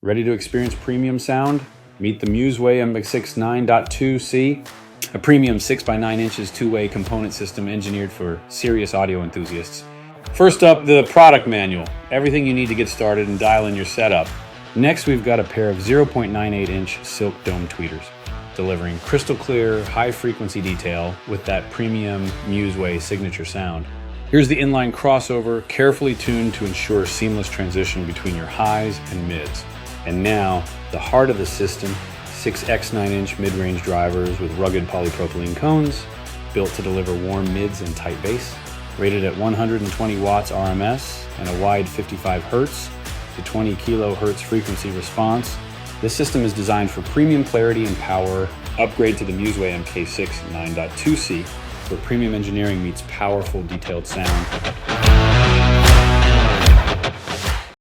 Ready to experience premium sound? Meet the Musway MC69.2C, a premium 6x9 inches two-way component system engineered for serious audio enthusiasts. First up, the product manual, everything you need to get started and dial in your setup. Next, we've got a pair of 0.98 inch silk dome tweeters, delivering crystal clear, high frequency detail with that premium Musway signature sound. Here's the inline crossover, carefully tuned to ensure seamless transition between your highs and mids. And now, the heart of the system, 6x 9-inch mid-range drivers with rugged polypropylene cones, built to deliver warm mids and tight bass, rated at 120 watts RMS and a wide 55 Hz to 20 kHz frequency response. This system is designed for premium clarity and power. Upgrade to the Musway MC69.2C, where premium engineering meets powerful, detailed sound.